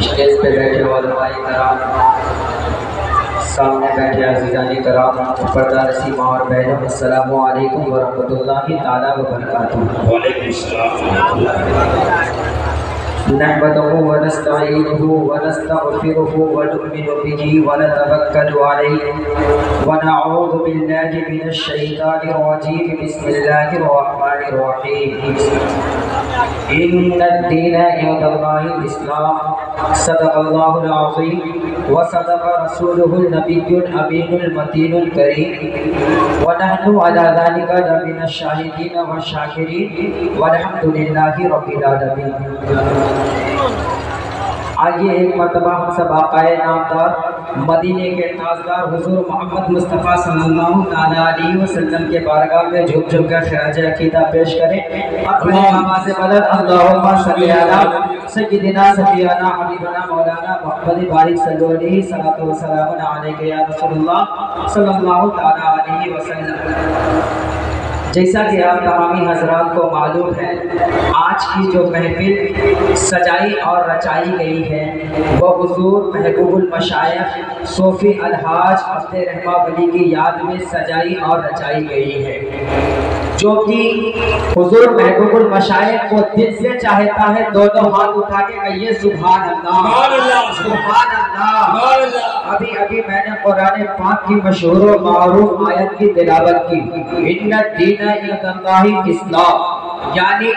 Stage پہ بیٹھے علماء کرام، سامنے بیٹھے عزیزان کرام، پردہ نشین ماں اور بہنوں، السلام علیکم ورحمۃ اللہ تعالیٰ وبرکاتہ۔ وعلیکم السلام۔ نحمده ونستعينه ونستغفره ونؤمن به ونتوكل عليه ونعوذ بالله من الشيطان الرجيم، بسم الله الرحمن الرحيم، إن الدين عند الله الإسلام، صدق الله العظيم وصدق رسوله النبي الأمين المتين الكريم، ونحن على ذلك لمن الشاهدين والشاكرين والحمد لله رب العالمين۔ آئیے ایک مرتبہ ہم سب آقا نامدار مدینے کے تاجدار حضور محمد مصطفیٰ صلی اللہ علیہ وسلم کے بارگاہ میں جھک جھک کر خراج عقیدہ پیش کریں۔ اپنے آواز بلند اللہم صلی علی سیدنا سفیانہ حبیبنا مولانا محمد بارک صلی اللہ علیہ صلاۃ وسلام علیہ یا رسول اللہ صلی اللہ علیہ وسلم۔ جیسا کہ آپ تمامی حضرات کو معلوم ہے، آج کی جو محفل سجائی اور رچائی گئی ہے وہ حضور محبوب المشائخ صوفی الحاج عبد الرحمٰن ولی کی یاد میں سجائی اور رچائی گئی ہے، جو کہ حضور محبوب المشائخ کو دل سے چاہتا ہے۔ دونوں ہاتھ اٹھا کے کہیے سبحان اللہ، سبحان اللہ۔ ابھی میں نے قرآن پاک کی مشہور و معروف آیت کی تلاوت کی، ان الدین عند اللہ الاسلام، یعنی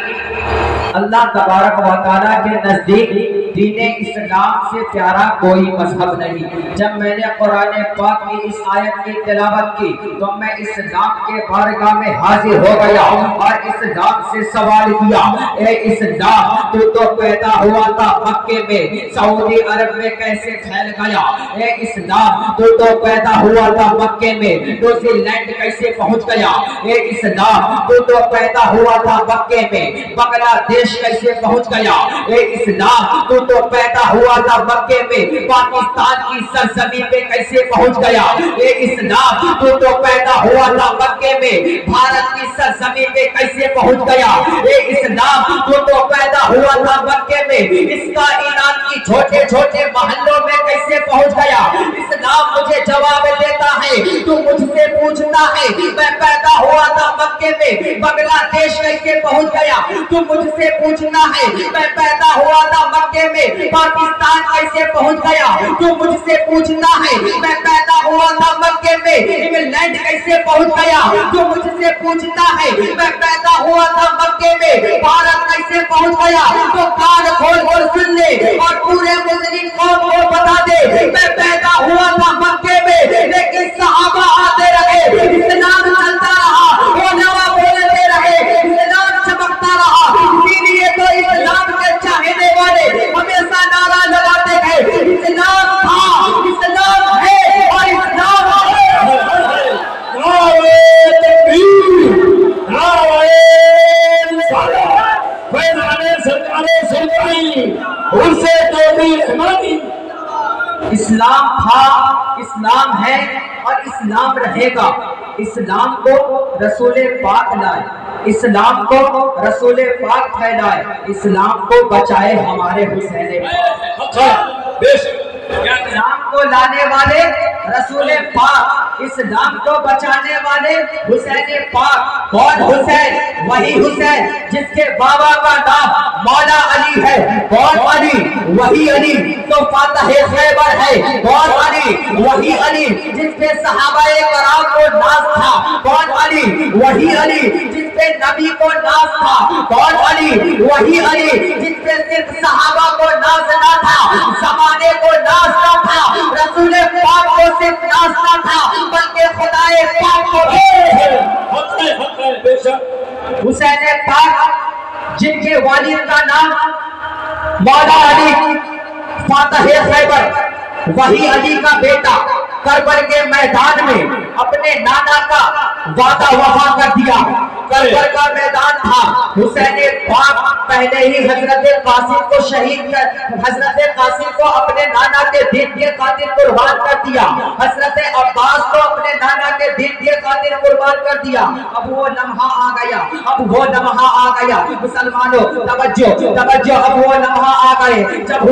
اللہ تبارک و تعالیٰ کے نزدیک دین اسلام سے پیارا کوئی مذہب نہیں۔ جب میں نے قرآن پاک کی اس آیت کی تلاوت کی تو میں اسلام کے بارگاہ میں حاضر ہو گیا اور اسلام سے سوال کیا، اے اسلام تو پیدا ہوا تھا مکے میں، سعودی عرب میں کیسے پھیل گیا؟ اے اسلام تو پیدا ہوا تھا مکے میں، نیوزی لینڈ کیسے پہنچ گیا؟ اے اسلام تو پیدا ہوا تھا مکے میں، بنگلہ دیش کیسے پہنچ گیا؟ اے اسلام تو پیدا ہوا تھا مکے میں، پاکستان کی سرزمین پہ کیسے پہنچ گیا؟ اے اسلام تو پیدا ہوا تھا مکے میں، بھارت کی سرزمین پہ کیسے پہنچ گیا؟ اے اسلام تو پیدا ہوا تھا مکے میں، اس کا ایران کی چھوٹے چھوٹے محلوں میں کیسے پہنچ گیا؟ اسلام مجھے جواب دیتا ہے، تو مجھ سے پوچھتا ہے میں پیدا ہوا تھا مکے میں، بنگلہ دیش کیسے پہنچ گیا؟ تو مجھ سے پوچھنا ہے میں پیدا ہوا تھا مکے میں، پاکستان کیسے پہنچ گیا؟ تو مجھ سے پوچھنا ہے میں پیدا ہوا تھا مکے میں، انگلینڈ کیسے پہنچ گیا؟ تو مجھ سے پوچھتا ہے میں پیدا ہوا تھا مکے میں، بھارت کیسے پہنچ گیا؟ تو کان کھول کر سن لے اور پورے مسلم قوم کو بتا دے، میں پیدا ہوا تھا مکے میں، لیکن صحابہ آتے رہے، اسلام چلتا رہا، علماء بولتے رہے، اسلام چمکتا رہا، اسی لیے تو اسلام کے چاہنے والے ہمیشہ نعرہ لگاتے گئے، اسلام تھا، اسلام ہے اور اسلام ہے۔ نعرہ تکبیر، نعرہ رسالت، فیضان سرکار سلطانی، عرص توحید رحمانی۔ اسلام تھا، اسلام ہے اور اسلام رہے گا۔ اسلام کو رسول پاک لائے، اسلام کو رسول پاک پھیلائے، اسلام کو بچائے ہمارے حسین پاک۔ اسلام کو لانے والے رسول پاک، اسلام کو بچانے والے حسین پاک۔ کون حسین؟ وہی حسین جس کے بابا کا نام مولا علی ہے۔ کون علی؟ وہی علی تو فاتح خیبر ہے۔ کون علی؟ وہی علی جس پہ صحابہ کرام کو ناز تھا۔ کون علی؟ وہی علی جس پہ نبی کو ناز تھا۔ کون علی؟ وہی علی جس پہ صرف صحابہ کو ناز نہ تھا، زمانے کو ناز نہ تھا، رسول پاک کو صرف ناز نہ تھا، بلکہ خدائے پاک کو حسین پاک جن کے والد کا نام مولا علی فاتح خیبر، وہی علی کا بیٹا کربلا کے میدان میں اپنے نانا کا وعدہ وفا کر دیا۔ کربلا کا میدان تھا. حسین پاک پہلے ہی حضرت قاسم کو شہید کر حضرت قاسم کو اپنے نانا کے دین کے خاطر قربان کر دیا. حضرت عباس کو اپنے نانا کے دین کے خاطر قربان کر دیا. اب وہ لمحہ آ گیا, اب وہ لمحہ آ گیا. مسلمانوں توجہ توجہ, اب وہ لمحہ آ گئے جب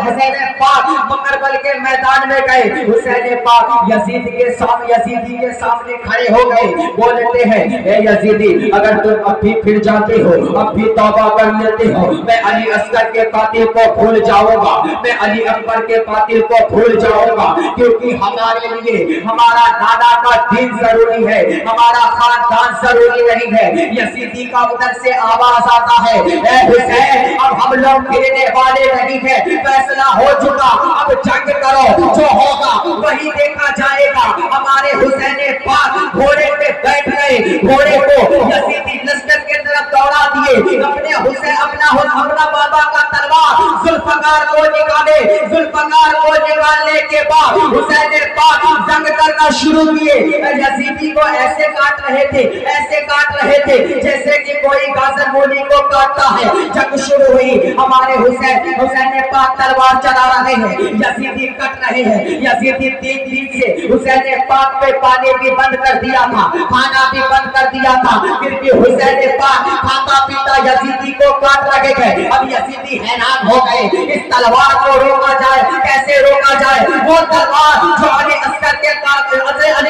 حسین پاک کربلا کے میدان میں گئے. حسین پاک یزیدی کے سامنے کھڑے ہو گئے. بولتے ہیں اے یزیدی, اگر تم اب بھی پھر جاتے ہو, اب بھی توبہ کر لیتے ہو, میں علی اصغر کے قاتل کو بھول جاؤں گا, میں علی اکبر کے قاتل کو بھول جاؤں گا, کیونکہ ہمارے لیے ہمارا دادا کا دین ضروری ہے, ہمارا خاندان ضروری نہیں ہے. یزیدی کا ادھر سے آواز آتا ہے, اے حسین اب ہم لوگ گرنے والے نہیں ہیں, فیصلہ ہو چکا, اب جنگ کرو, جو ہوگا وہی دیکھا جائے گا. ہمارے حسین پاک گھوڑے پہ بیٹھ گئے, گھوڑے کو یزیدی لشکر کے طرف دوڑا دیے. اپنے حسین اپنا بابا کا تلوار ذوالفقار کو نکالے. ذوالفقار کو نکالنے کے بعد حسین پاک جنگ کرنا شروع کیے. یزیدی کو ایسے کاٹ رہے تھے, ایسے کاٹ رہے تھے جیسے کہ کوئی گاجر مولی کو کاٹتا ہے. جنگ شروع ہوئی, ہمارے حسین پاک تلوار چلا رہے ہیں, یزیدی کٹ رہے ہیں. یزیدی 3 دن سے حسین پاک پہ پانی بھی بند کر دیا تھا, کھانا بھی بند کر دیا تھا, پھر بھی حسین پاک کھاتا پیتا یزیدی کو کاٹ رہے گئے. اب یزیدی حیران ہو گئے, اس تلوار کو روکا جائے, کیسے روکا جائے؟ وہ تلوار جو علی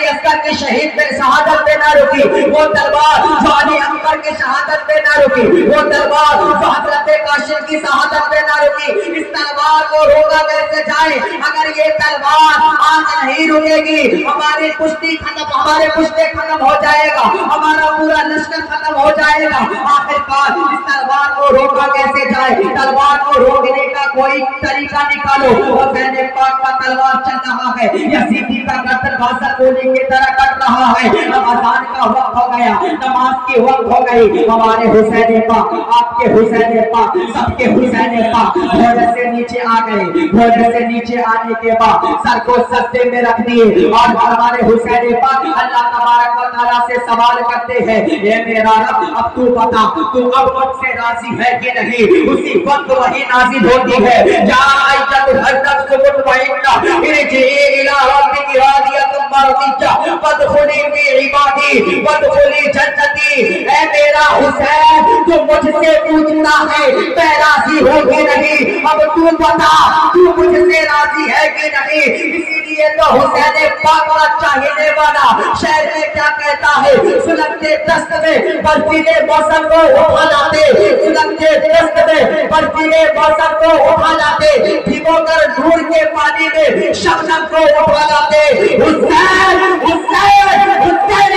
اصغر کے شہید پہ شہادت پہ نہ رکی, وہ تلوار جو علی اکبر کی شہادت پہ نہ رکی, وہ تلوار جو حضرت قاسم کی شہادت پہ نہ رکی. اس تلوار کو روکا کیسے جائے؟ اگر یہ تلوار آج نہیں رکے گی, ہماری کشتی ختم ہو جائے گا, ہمارا پورا لشکر ختم ہو جائے گا. آخرکار اس تلوار کو روکا کیسے جائے؟ تلوار کو روکنے کا کوئی طریقہ نکالو. حسین پاک کا تلوار چل رہا ہے, یزیدی کا گردن بازر گولی کی طرح کٹ رہا ہے. رمضان کا وقت ہو گیا, نماز کی وقت ہو گئی. ہمارے حسین پاک, آپ کے حسین پاک, سب کے حسین پاک گھوڑے سے نیچے آ گئے. گھوڑے سے نیچے آنے کے بعد سر کو سجدے میں رکھ دیے, اور ہمارے حسین پاک اللہ تبارک و تعالیٰ سے سوال کرتے ہیں, اے میرا رب اب تو بتا, تو اب مجھ سے راضی ہے کہ نہیں؟ اسی وقت وہی نازل ہوتی ہے, یا ایت النفس المطمئنہ ارجعی الی ربک راضیۃ مرضیہ فادخلی فی عبادی وادخلی جنتی. اے میرا حسین, تو مجھ سے پوچھتا ہے میں راضی ہوں کہ نہیں, اب تو بتا تو مجھ سے راضی ہے کہ نہیں؟ اسی لیے تو حسین پاک کا چاہنے والا شہر میں کیا کہتا ہے, سلگتے دست میں برفیلے موسم کو اٹھا لاتے, سلگتے دست میں برفیلے موسم کو اٹھا لاتے, بھگو کر نور کے پانی میں شبنم کو اٹھا لاتے. حسین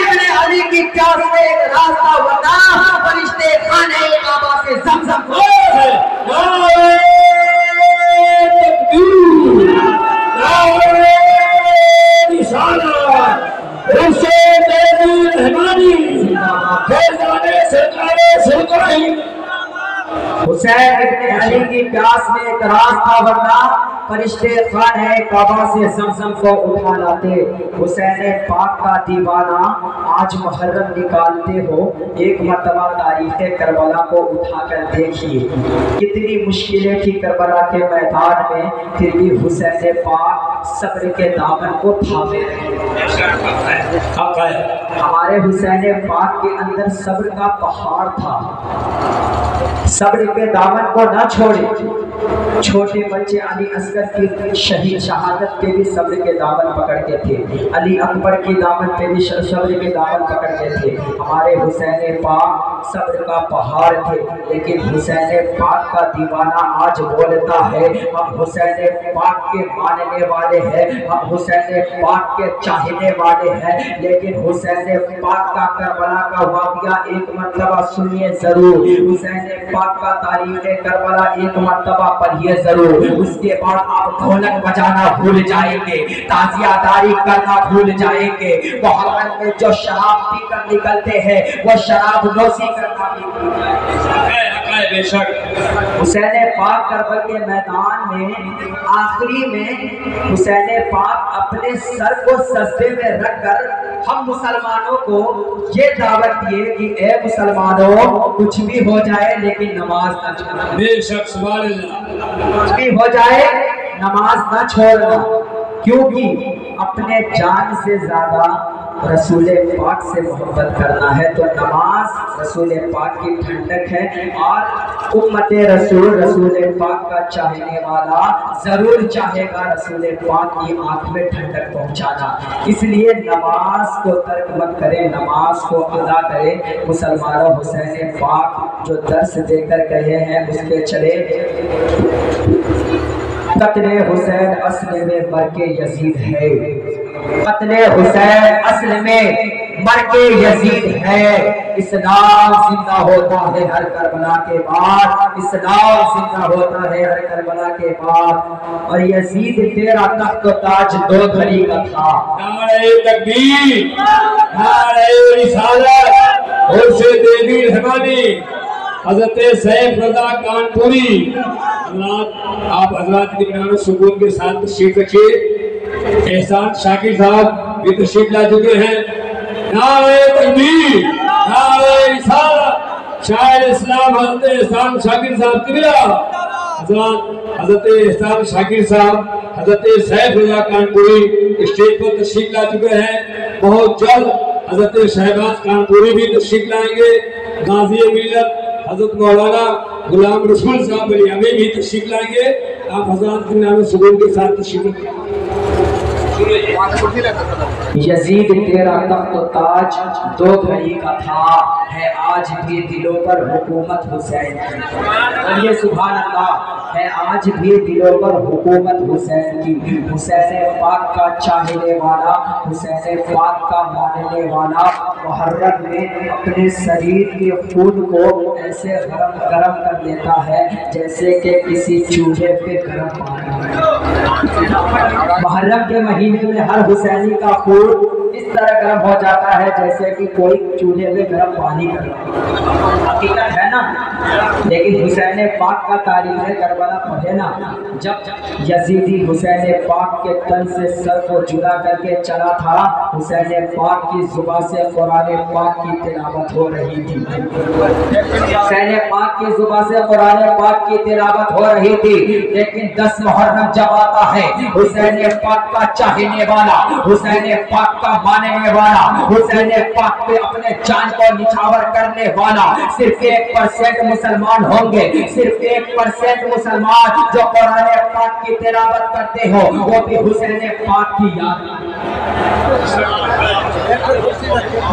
ابن علی کی پیاس میں ایک راستہ ہوتا, فرشتے خانے کعبہ سے زمزم کو حسین ابن علی کی پیاس میں ایک راستہ ورنہ فرشتے خانہ کعبہ سے زمزم کو اٹھا لاتے. حسین پاک کا دیوانہ آج محرم نکالتے ہو, ایک مرتبہ تاریخ کربلا کو اٹھا کر دیکھیے, کتنی مشکلیں تھی کربلا کے میدان میں, پھر بھی حسین پاک صبر کے دامن کو تھامے رہے. ہمارے حسین پاک کے اندر صبر کا پہاڑ تھا, صبر کے دامن کو نہ چھوڑے. چھوٹے بچے علی اصغر کی شہادت پہ بھی صبر کے دامن پکڑتے تھے, علی اکبر کی دامن پہ بھی صبر کے دامن پکڑتے تھے. ہمارے حسین پاک صبر کا پہاڑ تھے, لیکن حسین پاک کا دیوانہ آج بولتا ہے ہم حسین پاک کے ماننے والے ہیں, ہم حسین پاک کے چاہنے والے ہیں, لیکن حسین پاک کا کربلا کا واقعہ ایک مرتبہ سنیے ضرور. حسین پاک کا تاریخ کربلا ایک مرتبہ پڑھیے ضرور. اس کے بعد آپ ڈھولک بجانا بھول جائیں گے, تازیہ داری کرنا بھول جائیں گے. محرم میں جو شراب پی کر نکلتے ہیں وہ شراب نوشی کرنا بھی بھول جائیں گے. فرمائے بے شک حسین پاک کربلا کے میدان میں آخری میں حسین پاک اپنے سر کو سجدے میں رکھ کر ہم مسلمانوں کو یہ دعوت دیے کہ اے مسلمانوں کچھ بھی ہو جائے لیکن نماز نہ چھوڑنا، بے شک سبحان اللہ، کچھ بھی ہو جائے نماز نہ چھوڑنا، کیونکہ اپنے جان سے زیادہ رسول پاک سے محبت کرنا ہے تو نماز رسول پاک کی ٹھنڈک ہے، اور امت رسول پاک کا چاہنے والا ضرور چاہے گا رسول پاک کی آنکھ میں ٹھنڈک پہنچانا، اس لیے نماز کو ترک مت کریں، نماز کو ادا کریں۔ مسلمانوں حسین پاک جو درس دے کر گئے ہیں اس پہ چلے۔ قتل حسین اصل میں مرگ یزید ہے، قتل حسین اصل میں مرگ یزید ہے، اسلام زندہ ہوتا ہے ہر کربلا کے بعد، اسلام زندہ ہوتا ہے ہر کربلا کے بعد، اور یزید تیرا تخت و تاج دو گھڑی کا تھا۔ نعرہ تکبیر، نعرہ رسالت، اور سے دیوی رحمانی حضرت سیف رضا کانپوری، آپ حضرات کی نام سکون کے ساتھ تشریف رکھیے۔ احسان شاکر صاحب بھی تشریف لا چکے ہیں۔ نعرہ تکبیر، نعرہ رسالت، شاعر اسلام حضرت احسان شاکر صاحب قبلہ، حضرت احسان شاکر صاحب حضرت سیف رضا کانپوری اسٹیج پر تشریف لا چکے ہیں۔ بہت جلد حضرت شہباز کانپوری بھی تشریف لائیں گے۔ غازی ملت حضرت مولانا غلام رسول صاحب بلیامی بھی تشریف لائیں گے۔ آپ حضرات کے نام سکون کے ساتھ تشریف رکھیں۔ یزید تیرا تخت و تاج دو گھڑی کا تھا، ہے آج بھی دلوں پر حکومت حسین کی، اور یہ سبحان اللہ ہے آج بھی دلوں پر حکومت حسین کی۔ حسین پاک کا چاہنے والا، حسین پاک کا ماننے والا محرم میں اپنے شریر کے خون کو ایسے گرم کر دیتا ہے جیسے کہ کسی چولہے پہ گرم پانی۔ محرم کے مہینے میں ہر حسینی کا خون اس طرح گرم ہو جاتا ہے جیسے کہ کوئی چولہے میں گرم پانی کر رہا ہے، حقیقت ہے نا۔ لیکن حسین پاک کا تاریخ کربلا پڑھے نا، جب یزیدی حسین پاک کے تن سے سر کو جدا کر کے چلا تھا، حسین پاک کی زبان سے قرآن پاک کی تلاوت ہو رہی تھی، حسین پاک کی زبان سے قرآن پاک کی تلاوت ہو رہی تھی، لیکن 10 محرم جب آتا ہے حسین پاک کا چاہنے والا، حسین پاک کا ماننے والا، حسین پاک پہ اپنے جان کو نچھاور کرنے والا صرف 1% مسلمان ہوں گے، صرف 1% مسلمان جو قرآن پاک کی تلاوت کرتے ہو، وہ بھی حسین پاک کی یاد۔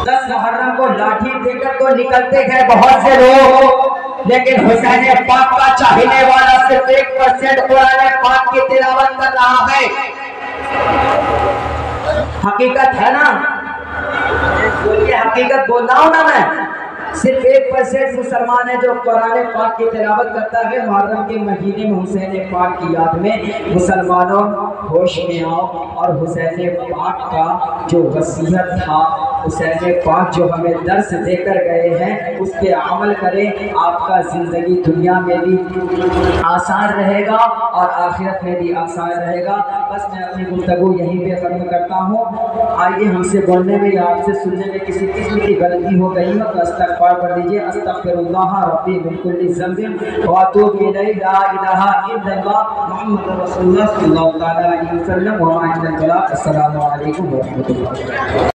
10 محرم کو لاٹھی دے کر تو نکلتے گئے بہت سے لوگ، لیکن حسین پاک کا چاہنے والا صرف 1% قرآن پاک کی تلاوت کر رہا ہے۔ حقیقت ہے نا، یہ حقیقت بول رہا ہوں نا میں، صرف 1% مسلمان ہے جو قرآن پاک کی تلاوت کرتا ہے محرم کے مہینے میں حسین پاک کی یاد میں۔ مسلمانوں ہوش میں آؤ، اور حسین پاک کا جو وصیت تھا، حسین پاک جو ہمیں درس دے کر گئے ہیں اس پہ عمل کریں، آپ کا زندگی دنیا میں بھی آسان رہے گا اور آخرت میں بھی آسان رہے گا۔ بس میں اپنی گفتگو یہیں پہ ختم کرتا ہوں۔ آئیے ہم سے بولنے میں یا آپ سے سننے میں کسی قسم کی غلطی ہو گئی ہو تو استغفار پڑھ لیجیے۔ استغفر اللہ ربی من کل ذنب واتوب الیہ، لا الہ الا اللہ محمد رسول اللہ صلی اللہ علیہ وسلم۔ السلام علیکم ورحمۃ اللہ۔